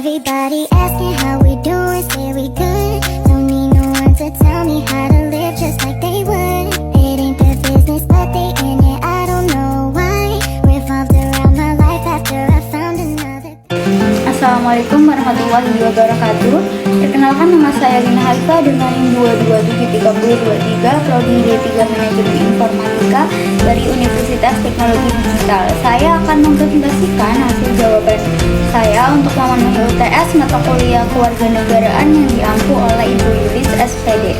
Everybody asking how we doing, say we good. Don't need no one to tell me how to live just like they would. It ain't their business, but they in it, I don't know why. Revolved around my life after I found another. Assalamualaikum warahmatullahi wabarakatuh. Perkenalkan, nama saya Lina Halifa dengan NIM 2273023, Prodi D3 Manajemen Informatika dari Universitas Teknologi Digital. Saya akan mempresentasikan hasil jawaban saya untuk memenuhi UTS mata kuliah kewarganegaraan yang diampu oleh Ibu Yulis SPD.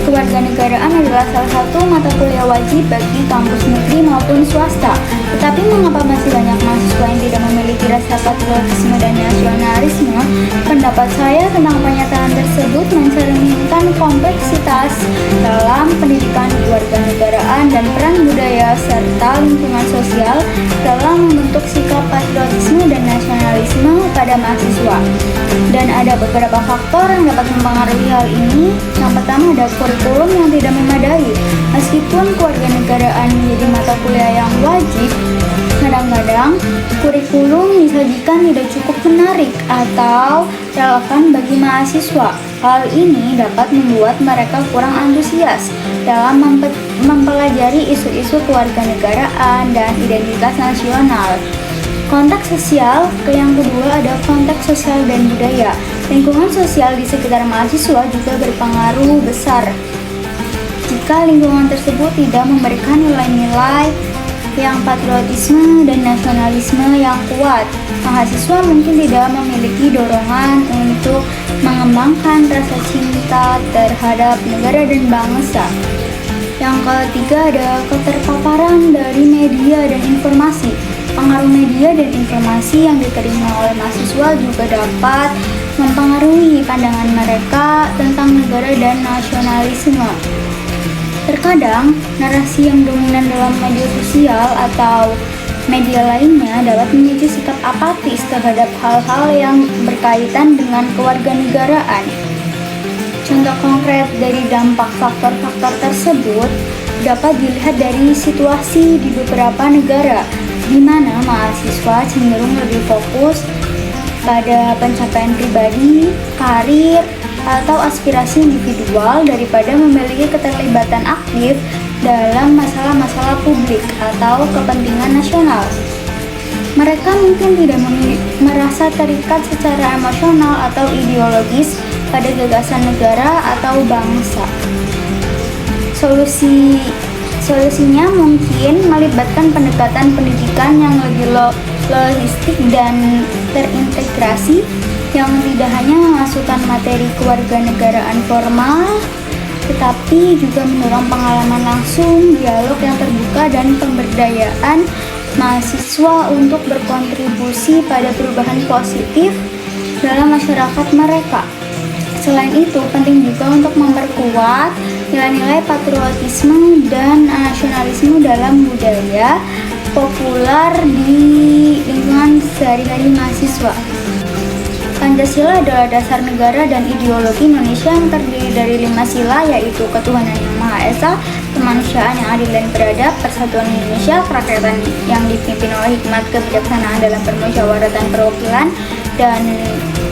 Kewarganegaraan adalah salah satu mata kuliah wajib bagi kampus negeri maupun swasta. Tetapi mengapa masih banyak mahasiswa yang tidak memiliki rasa patriotisme dan nasionalisme? Pendapat saya tentang pernyataan tersebut mencerminkan kompleksitas dalam pendidikan kewarganegaraan dan peran budaya serta lingkungan sosial dalam membentuk sikap patriotisme dan nasionalisme pada mahasiswa. Dan ada beberapa faktor yang dapat mempengaruhi hal ini. Yang pertama, ada kurikulum yang tidak memadai. Meskipun kewarganegaraan menjadi mata kuliah yang wajib, kadang-kadang kurikulum disajikan tidak cukup menarik atau relevan bagi mahasiswa. Hal ini dapat membuat mereka kurang antusias dalam mempelajari isu-isu kewarganegaraan dan identitas nasional. Konteks sosial, yang kedua ada konteks sosial dan budaya. Lingkungan sosial di sekitar mahasiswa juga berpengaruh besar. Jika lingkungan tersebut tidak memberikan nilai-nilai yang patriotisme dan nasionalisme yang kuat, mahasiswa mungkin tidak memiliki dorongan untuk mengembangkan rasa cinta terhadap negara dan bangsa. Yang ketiga ada keterpaparan dari media dan informasi. Pengaruh media dan informasi yang diterima oleh mahasiswa juga dapat mempengaruhi pandangan mereka tentang negara dan nasionalisme. Terkadang, narasi yang dominan dalam media sosial atau media lainnya dapat memicu sikap apatis terhadap hal-hal yang berkaitan dengan kewarganegaraan. Contoh konkret dari dampak faktor-faktor tersebut dapat dilihat dari situasi di beberapa negara, di mana mahasiswa cenderung lebih fokus pada pencapaian pribadi, karir, atau aspirasi individual daripada memiliki keterlibatan aktif dalam masalah-masalah publik atau kepentingan nasional. Mereka mungkin tidak merasa terikat secara emosional atau ideologis pada gagasan negara atau bangsa. Solusinya mungkin melibatkan pendekatan pendidikan yang lebih logistik dan terintegrasi, yang tidak hanya memasukkan materi kewarganegaraan formal, tetapi juga mendorong pengalaman langsung, dialog yang terbuka, dan pemberdayaan mahasiswa untuk berkontribusi pada perubahan positif dalam masyarakat mereka. Selain itu, penting juga untuk memperkuat nilai-nilai patriotisme dan nasionalisme dalam budaya populer di lingkungan sehari-hari mahasiswa. Pancasila adalah dasar negara dan ideologi Indonesia yang terdiri dari 5 sila, yaitu ketuhanan yang Maha Esa, kemanusiaan yang adil dan beradab, persatuan Indonesia, kerakyatan yang dipimpin oleh hikmat kebijaksanaan dalam permusyawaratan perwakilan, dan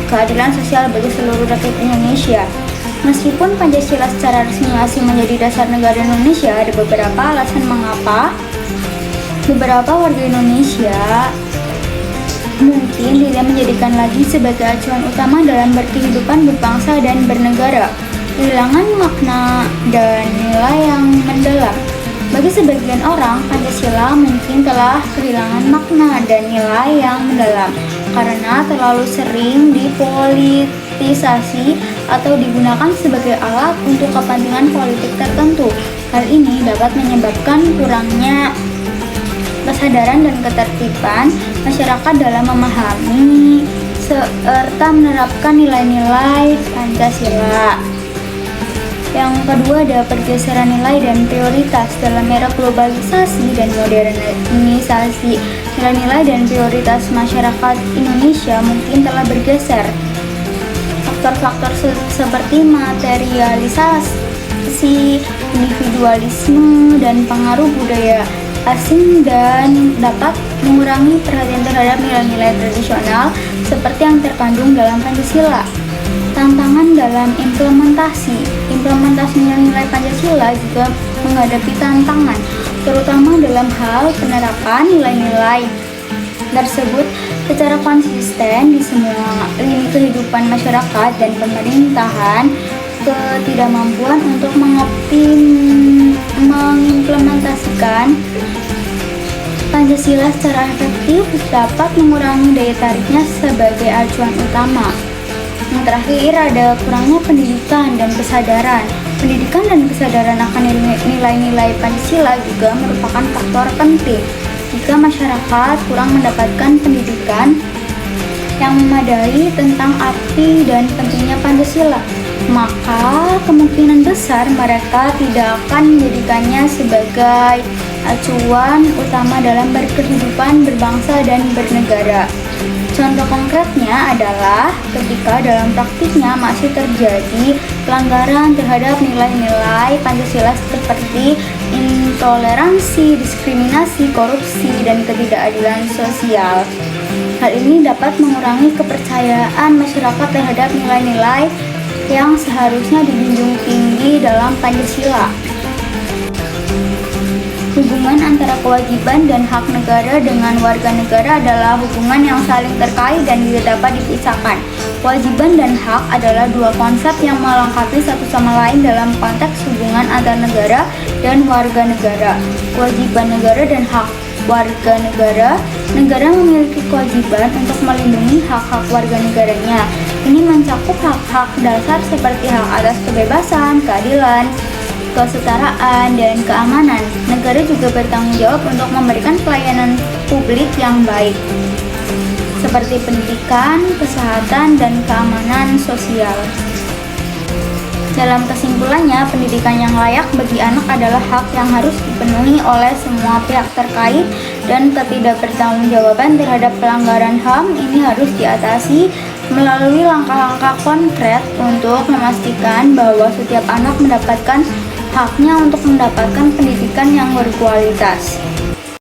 keadilan sosial bagi seluruh rakyat Indonesia. Meskipun Pancasila secara resmi masih menjadi dasar negara Indonesia, ada beberapa alasan mengapa beberapa warga Indonesia mungkin tidak menjadikan lagi sebagai acuan utama dalam berkehidupan berbangsa dan bernegara. Kehilangan makna dan nilai yang mendalam. Bagi sebagian orang, Pancasila mungkin telah kehilangan makna dan nilai yang mendalam karena terlalu sering dipolitisasi atau digunakan sebagai alat untuk kepentingan politik tertentu. Hal ini dapat menyebabkan kurangnya kesadaran dan ketertiban masyarakat dalam memahami serta menerapkan nilai-nilai Pancasila. Yang kedua ada pergeseran nilai dan prioritas. Dalam era globalisasi dan modernisasi, nilai-nilai dan prioritas masyarakat Indonesia mungkin telah bergeser. Faktor-faktor seperti materialisasi, individualisme, dan pengaruh budaya asing dan dapat mengurangi perhatian terhadap nilai-nilai tradisional seperti yang terkandung dalam Pancasila. Tantangan dalam implementasi nilai-nilai Pancasila juga menghadapi tantangan, terutama dalam hal penerapan nilai-nilai tersebut secara konsisten di semua lini kehidupan masyarakat dan pemerintahan. Ketidakmampuan untuk mengimplementasikan Pancasila secara efektif dapat mengurangi daya tariknya sebagai acuan utama. Yang terakhir, ada kurangnya pendidikan dan kesadaran. Pendidikan dan kesadaran akan nilai-nilai Pancasila juga merupakan faktor penting. Jika masyarakat kurang mendapatkan pendidikan yang memadai tentang arti dan pentingnya Pancasila, maka kemungkinan besar mereka tidak akan menjadikannya sebagai acuan utama dalam berkehidupan, berbangsa, dan bernegara. Contoh konkretnya adalah ketika dalam praktiknya masih terjadi pelanggaran terhadap nilai-nilai Pancasila seperti intoleransi, diskriminasi, korupsi, dan ketidakadilan sosial. Hal ini dapat mengurangi kepercayaan masyarakat terhadap nilai-nilai yang seharusnya dijunjung tinggi dalam Pancasila. Hubungan antara kewajiban dan hak negara dengan warga negara adalah hubungan yang saling terkait dan tidak dapat dipisahkan. Kewajiban dan hak adalah dua konsep yang melengkapi satu sama lain dalam konteks hubungan antar negara dan warga negara. Kewajiban negara dan hak warga negara. Negara memiliki kewajiban untuk melindungi hak-hak warga negaranya. Ini mencakup hak-hak dasar seperti hak atas kebebasan, keadilan, kesetaraan, dan keamanan. Negara juga bertanggung jawab untuk memberikan pelayanan publik yang baik, seperti pendidikan, kesehatan, dan keamanan sosial. Dalam kesimpulannya, pendidikan yang layak bagi anak adalah hak yang harus dipenuhi oleh semua pihak terkait, dan ketidakbertanggungjawaban terhadap pelanggaran HAM ini harus diatasi melalui langkah-langkah konkret untuk memastikan bahwa setiap anak mendapatkan haknya untuk mendapatkan pendidikan yang berkualitas.